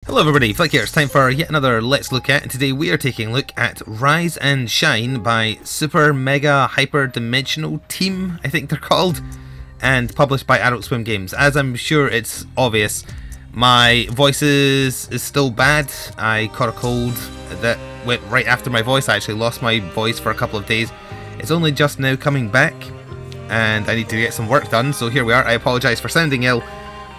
Hello everybody, Flick here. It's time for yet another Let's Look At, and today we are taking a look at Rise and Shine by Super Mega Hyper Dimensional Team, I think they're called, and published by Adult Swim Games. As I'm sure it's obvious, my voice is still bad. I caught a cold that went right after my voice. I actually lost my voice for a couple of days. It's only just now coming back, and I need to get some work done, so here we are. I apologise for sounding ill.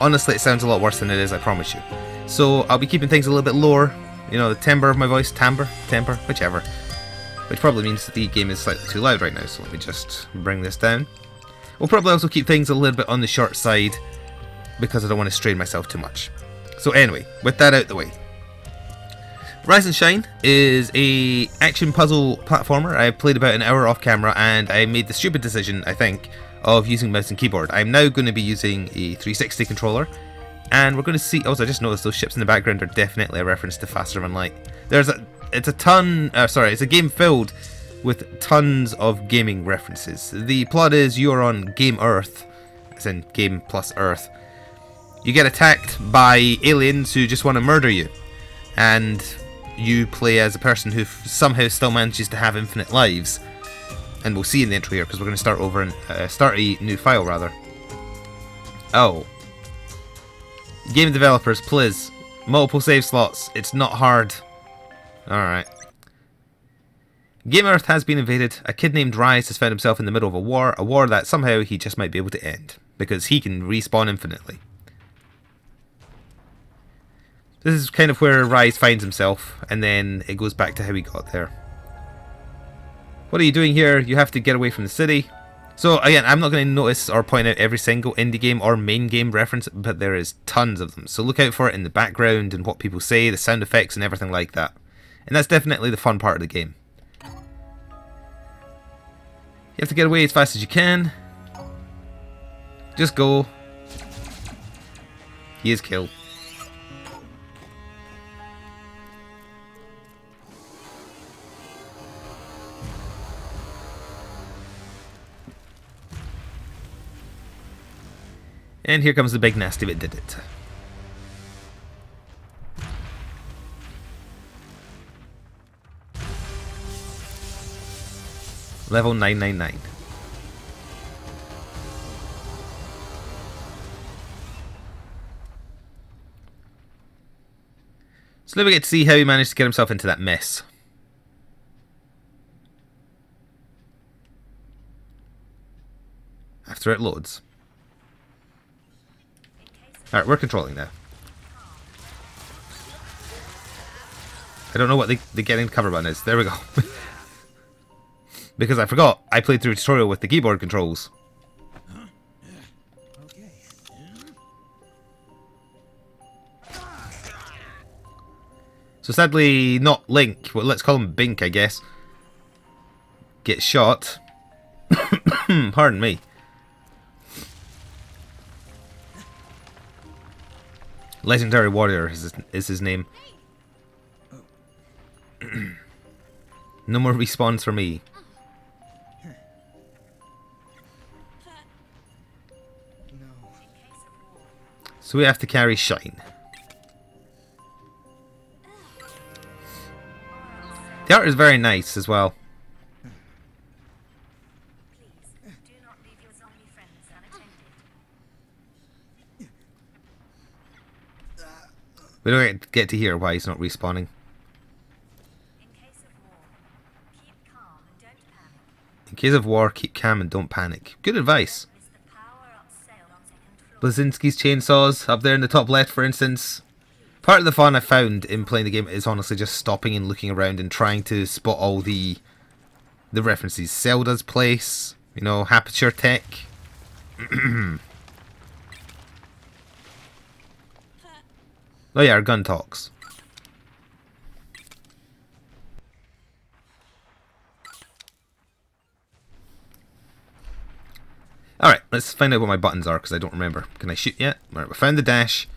Honestly, it sounds a lot worse than it is, I promise you. So I'll be keeping things a little bit lower, you know, the timbre of my voice, temper, whichever. Which probably means the game is slightly too loud right now, so let me just bring this down. We'll probably also keep things a little bit on the short side, because I don't want to strain myself too much. So anyway, with that out the way. Rise and Shine is a action puzzle platformer. I played about an hour off camera, and I made the stupid decision, I think, of using mouse and keyboard. I'm now going to be using a 360 controller. And we're going to see. Also, I just noticed those ships in the background are definitely a reference to Faster Than Light. It's a game filled with tons of gaming references. The plot is you are on Game Earth, as in Game plus Earth. You get attacked by aliens who just want to murder you, and you play as a person who somehow still manages to have infinite lives. And we'll see in the intro here, because we're going to start over and start a new file rather. Oh. Game developers, please. Multiple save slots. It's not hard. Alright. Game Earth has been invaded. A kid named Rise has found himself in the middle of a war that somehow he just might be able to end, because he can respawn infinitely. This is kind of where Rise finds himself, and then it goes back to how he got there. What are you doing here? You have to get away from the city. So again, I'm not going to notice or point out every single indie game or main game reference, but there is tons of them. So look out for it in the background and what people say, the sound effects and everything like that. And that's definitely the fun part of the game. You have to get away as fast as you can. Just go. He is killed. And here comes the big nasty that did it. Level 999. So now we get to see how he managed to get himself into that mess. After it loads. Alright, we're controlling now. I don't know what the getting the cover button is. There we go. Because I forgot, I played through a tutorial with the keyboard controls. So sadly, not Link, well, let's call him Bink, I guess. Gets shot. Pardon me. Legendary Warrior is his name. No more respawns for me. So we have to carry Shine. The art is very nice as well. We don't get to hear why he's not respawning. In case of war, keep calm and don't panic. Good advice. Blazinski's chainsaws, up there in the top left for instance. Part of the fun I found in playing the game is honestly just stopping and looking around and trying to spot all the references. Zelda's place, you know, Aperture Tech. Oh yeah, our gun talks. Alright, let's find out what my buttons are, because I don't remember. Can I shoot yet? Alright, we found the dash.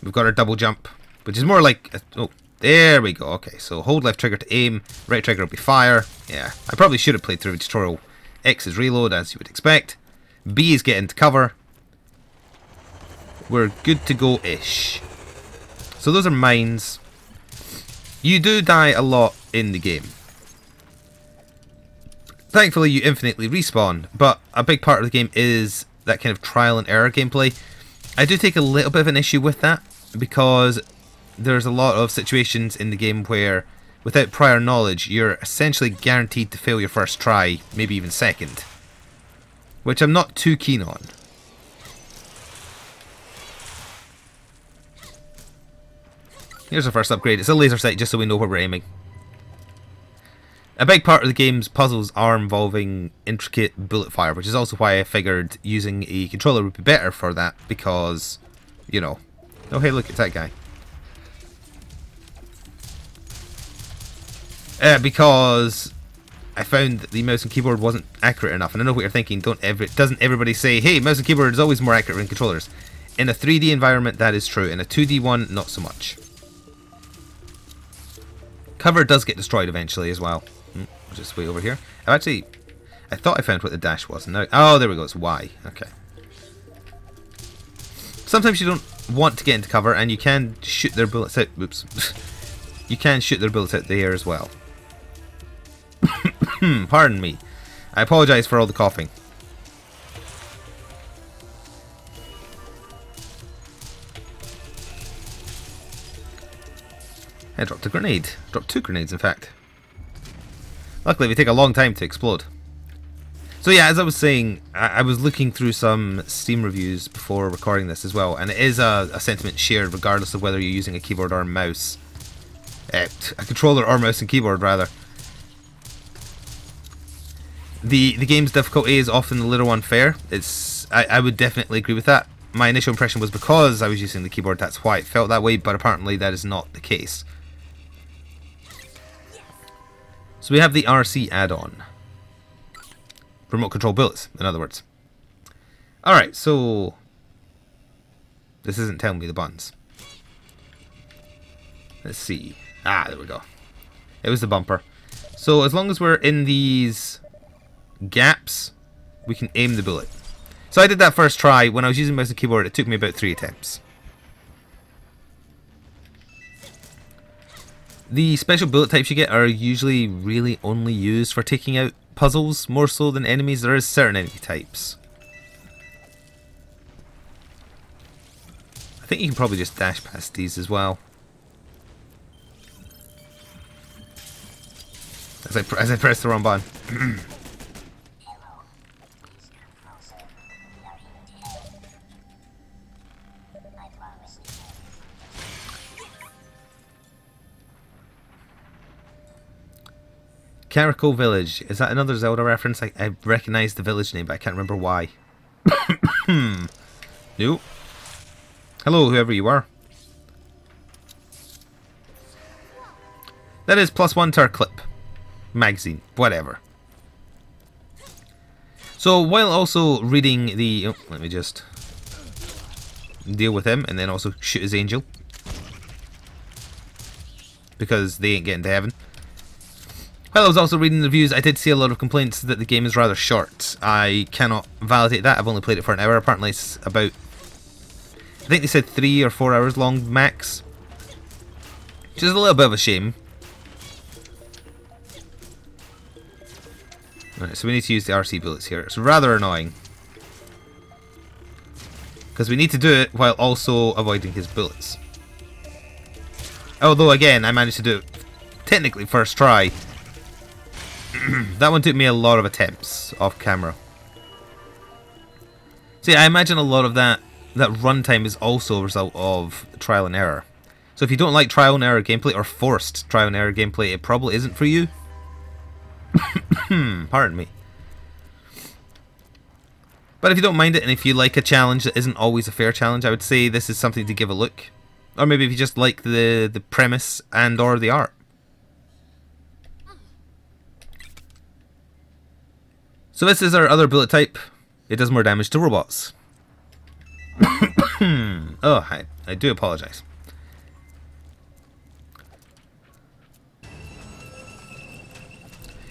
We've got our double jump, which is more like... oh, there we go. Okay, so hold left trigger to aim, right trigger will be fire. Yeah, I probably should have played through the tutorial. X is reload, as you would expect. B is get into cover. We're good to go-ish. So those are mines. You do die a lot in the game. Thankfully you infinitely respawn, but a big part of the game is that kind of trial and error gameplay. I do take a little bit of an issue with that, because there's a lot of situations in the game where, without prior knowledge, you're essentially guaranteed to fail your first try, maybe even second. Which I'm not too keen on. Here's our first upgrade. It's a laser sight just so we know where we're aiming. A big part of the game's puzzles are involving intricate bullet fire, which is also why I figured using a controller would be better for that, because, you know... Oh hey, look, it's that guy. Because I found that the mouse and keyboard wasn't accurate enough, and I know what you're thinking, doesn't everybody say, hey, mouse and keyboard is always more accurate than controllers? In a 3D environment that is true, in a 2D one not so much. Cover does get destroyed eventually as well. I'll just wait over here. I thought I found what the dash was. Now, oh, there we go, it's Y. Okay. Sometimes you don't want to get into cover, and you can shoot their bullets out. Oops. You can shoot their bullets out there as well. Pardon me. I apologise for all the coughing. I dropped a grenade. Dropped 2 grenades, in fact. Luckily, they take a long time to explode. So yeah, as I was saying, I was looking through some Steam reviews before recording this as well, and it is a sentiment shared regardless of whether you're using a keyboard or a mouse. A controller or mouse and keyboard, rather. The game's difficulty is often a little unfair. I would definitely agree with that. My initial impression was because I was using the keyboard, that's why it felt that way, but apparently that is not the case. So we have the RC add-on. Remote control bullets, in other words. Alright, so... This isn't telling me the buttons. Let's see. Ah, there we go. It was the bumper. So as long as we're in these gaps, we can aim the bullet. So I did that first try. When I was using mouse and keyboard, it took me about 3 attempts. The special bullet types you get are usually really only used for taking out puzzles, more so than enemies. There is certain enemy types. I think you can probably just dash past these as well. As I press the wrong button. Carico Village. Is that another Zelda reference? I recognise the village name, but I can't remember why. Nope. Hello, whoever you are. That is +1 to our clip. Magazine. Whatever. So, while also reading the... Oh, let me just deal with him, and then also shoot his angel. Because they ain't getting to heaven. While I was also reading the reviews, I did see a lot of complaints that the game is rather short. I cannot validate that. I've only played it for an hour. Apparently it's about... I think they said 3 or 4 hours long max. Which is a little bit of a shame. Alright, so we need to use the RC bullets here. It's rather annoying. Because we need to do it while also avoiding his bullets. Although again, I managed to do it technically first try. That one took me a lot of attempts off camera. See, I imagine a lot of that runtime is also a result of trial and error. So if you don't like trial and error gameplay, or forced trial and error gameplay, it probably isn't for you. Pardon me. But if you don't mind it, and if you like a challenge that isn't always a fair challenge, I would say this is something to give a look. Or maybe if you just like the premise and or the art. So this is our other bullet type. It does more damage to robots. Oh, I do apologize.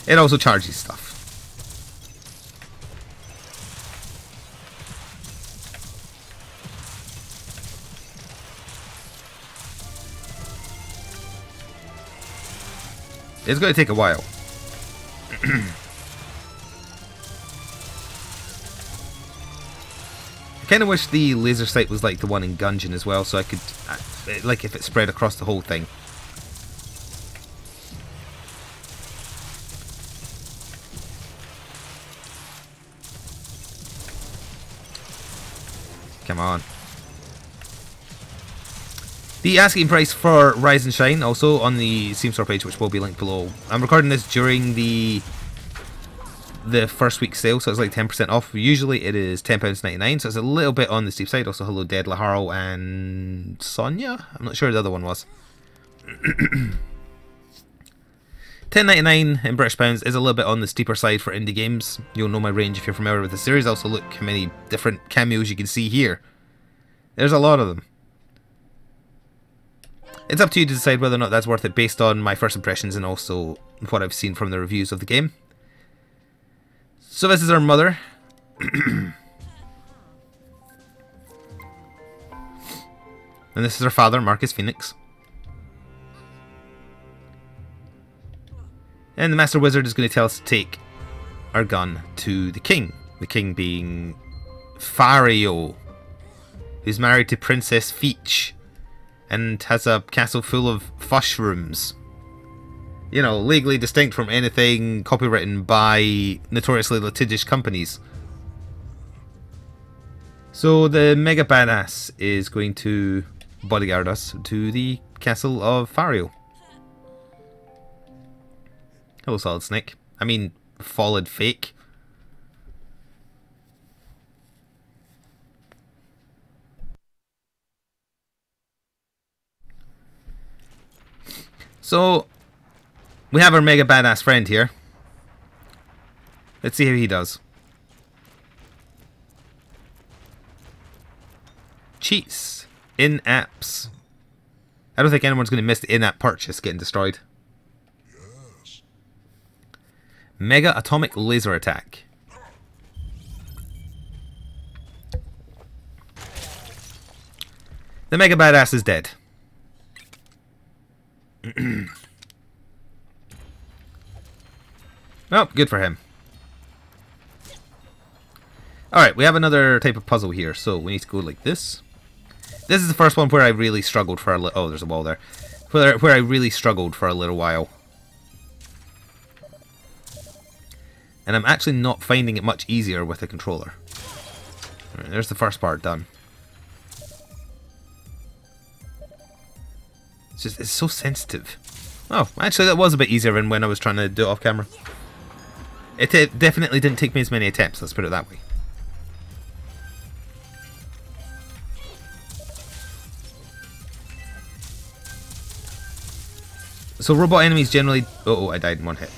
It also charges stuff. It's going to take a while. I kind of wish the laser sight was like the one in Gungeon as well, so I could, like, if it spread across the whole thing. Come on. The asking price for Rise and Shine, also on the Steam Store page, which will be linked below. I'm recording this during the first week sale, so it's like 10% off. Usually it is £10.99, so it's a little bit on the steep side. Also, hello Dead Laharo and Sonia. I'm not sure the other one was. £10.99 in British pounds is a little bit on the steeper side for indie games. You'll know my range if you're familiar with the series. Also, look how many different cameos you can see here. There's a lot of them. It's up to you to decide whether or not that's worth it based on my first impressions and also what I've seen from the reviews of the game. So this is our mother. And this is her father, Marcus Phoenix. And the Master Wizard is going to tell us to take our gun to the king. The king being Fario, who's married to Princess Feach and has a castle full of mushrooms. You know, legally distinct from anything copywritten by notoriously litigious companies. So the Mega Badass is going to bodyguard us to the castle of Fario. Hello, Solid Snake. I mean, Fallen Fake. So, we have our Mega Badass friend here. Let's see how he does. Cheats. In-apps. I don't think anyone's going to miss the in-app purchase getting destroyed. Yes. Mega Atomic Laser Attack. The Mega Badass is dead. Oh, good for him. Alright, we have another type of puzzle here, so we need to go like this. This is the first one where I really struggled for a little... Oh, there's a wall there. Where I really struggled for a little while. And I'm actually not finding it much easier with the controller. Alright, there's the first part done. It's so sensitive. Oh, actually that was a bit easier than when I was trying to do it off camera. It definitely didn't take me as many attempts, let's put it that way. So robot enemies generally... Oh, I died in one hit.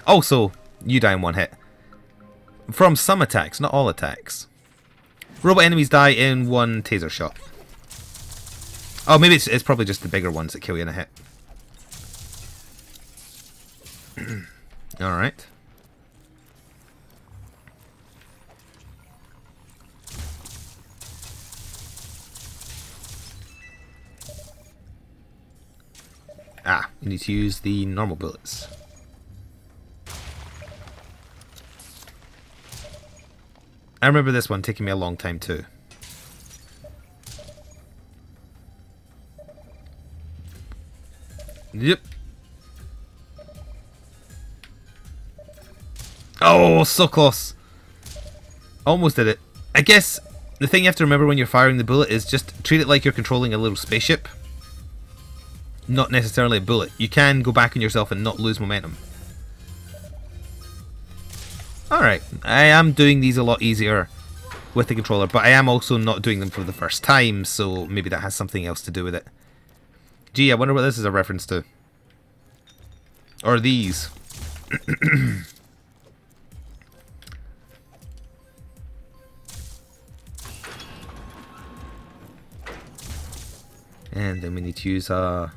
Also, you die in one hit. From some attacks, not all attacks. Robot enemies die in one taser shot. Oh, maybe it's probably just the bigger ones that kill you in a hit. Alright. Ah, you need to use the normal bullets. I remember this one taking me a long time too. Yep. Oh, so close. Almost did it. I guess the thing you have to remember when you're firing the bullet is just treat it like you're controlling a little spaceship. Not necessarily a bullet. You can go back on yourself and not lose momentum. Alright, I am doing these a lot easier with the controller, but I am also not doing them for the first time, so maybe that has something else to do with it. Gee, I wonder what this is a reference to. Or these. And then we need to use, yeah.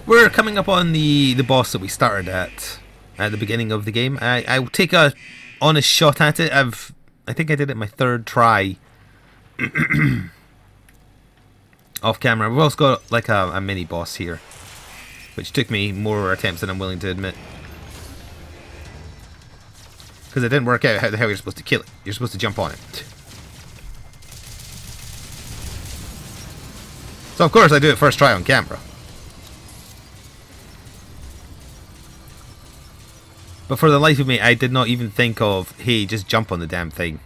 We're coming up on the boss that we started at the beginning of the game. I'll take a honest shot at it. I think I did it my third try off camera. We've also got like a mini boss here, which took me more attempts than I'm willing to admit, because it didn't work out how the hell you're supposed to kill it. You're supposed to jump on it. So of course I do it first try on camera. But for the life of me, I did not even think of, hey, just jump on the damn thing.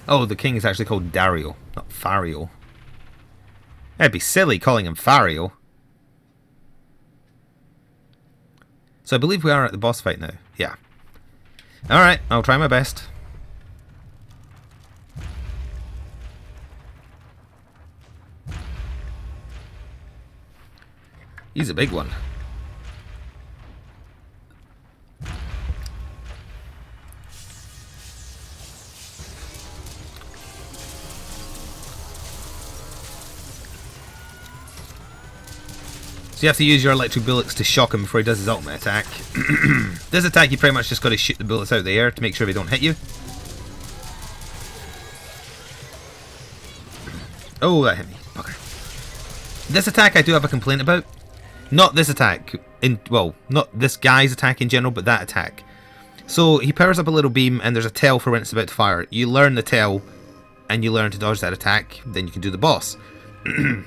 Oh, the king is actually called Dario, not Fario. That'd be silly calling him Fario. So I believe we are at the boss fight now. Yeah. Alright, I'll try my best. He's a big one. So you have to use your electric bullets to shock him before he does his ultimate attack. This attack you pretty much just got to shoot the bullets out of the air to make sure they don't hit you. Oh, that hit me. Okay. This attack I do have a complaint about. Not this attack, well, not this guy's attack in general, but that attack. So he powers up a little beam and there's a tail for when it's about to fire. You learn the tail and you learn to dodge that attack, then you can do the boss. The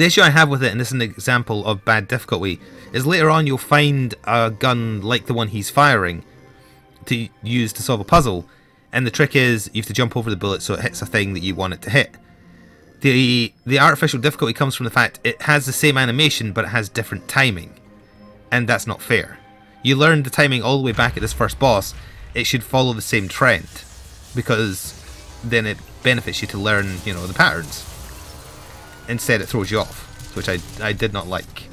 issue I have with it, and this is an example of bad difficulty, is later on you'll find a gun like the one he's firing to use to solve a puzzle, and the trick is you have to jump over the bullet so it hits a thing that you want it to hit. The artificial difficulty comes from the fact it has the same animation but it has different timing, and that's not fair. You learned the timing all the way back at this first boss. It should follow the same trend, because then it benefits you to learn, you know, the patterns. Instead it throws you off, which I did not like.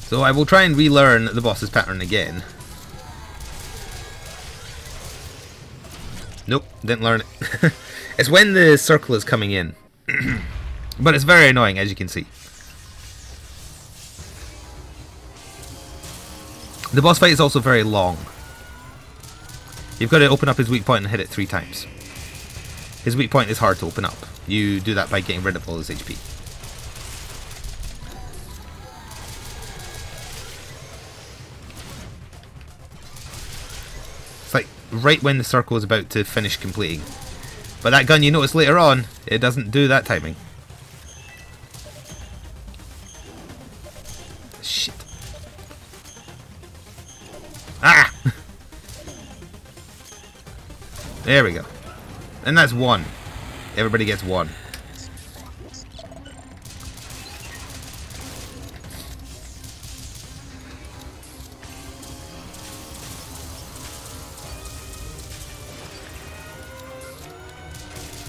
So I will try and relearn the boss's pattern again. Nope, didn't learn it. It's when the circle is coming in. But it's very annoying, as you can see. The boss fight is also very long. You've got to open up his weak point and hit it 3 times. His weak point is hard to open up. You do that by getting rid of all his HP. It's like right when the circle is about to finish completing. But that gun, you notice later on, it doesn't do that timing. Shit. Ah! There we go. And that's 1. Everybody gets 1.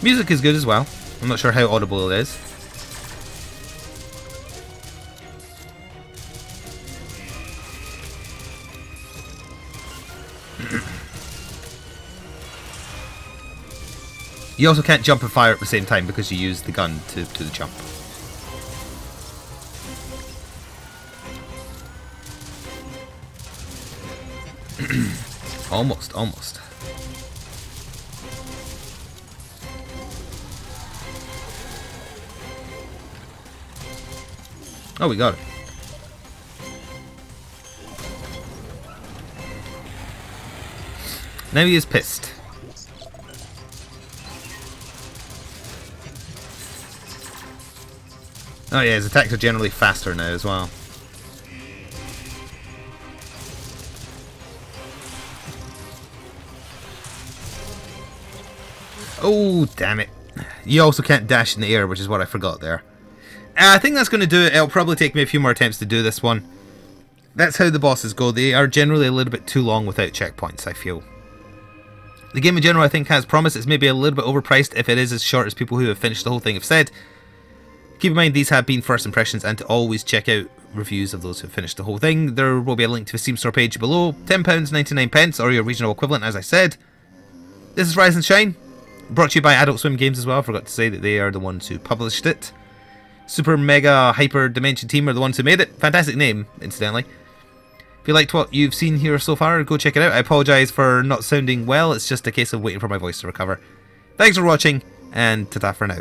Music is good as well. I'm not sure how audible it is. You also can't jump and fire at the same time because you use the gun to the jump. Almost, almost. Oh, we got it. Now he is pissed. Oh yeah, his attacks are generally faster now as well. Oh, damn it. You also can't dash in the air, which is what I forgot there. I think that's going to do it. It'll probably take me a few more attempts to do this one. That's how the bosses go. They are generally a little bit too long without checkpoints, I feel. The game in general, I think, has promise. It's maybe a little bit overpriced if it is as short as people who have finished the whole thing have said. Keep in mind, these have been first impressions, and to always check out reviews of those who have finished the whole thing. There will be a link to the Steam store page below. £10.99, or your regional equivalent, as I said. This is Rise and Shine, brought to you by Adult Swim Games as well. I forgot to say that they are the ones who published it. Super Mega Hyper Dimension Team are the ones who made it. Fantastic name, incidentally. If you liked what you've seen here so far, go check it out. I apologise for not sounding well. It's just a case of waiting for my voice to recover. Thanks for watching, and ta-ta for now.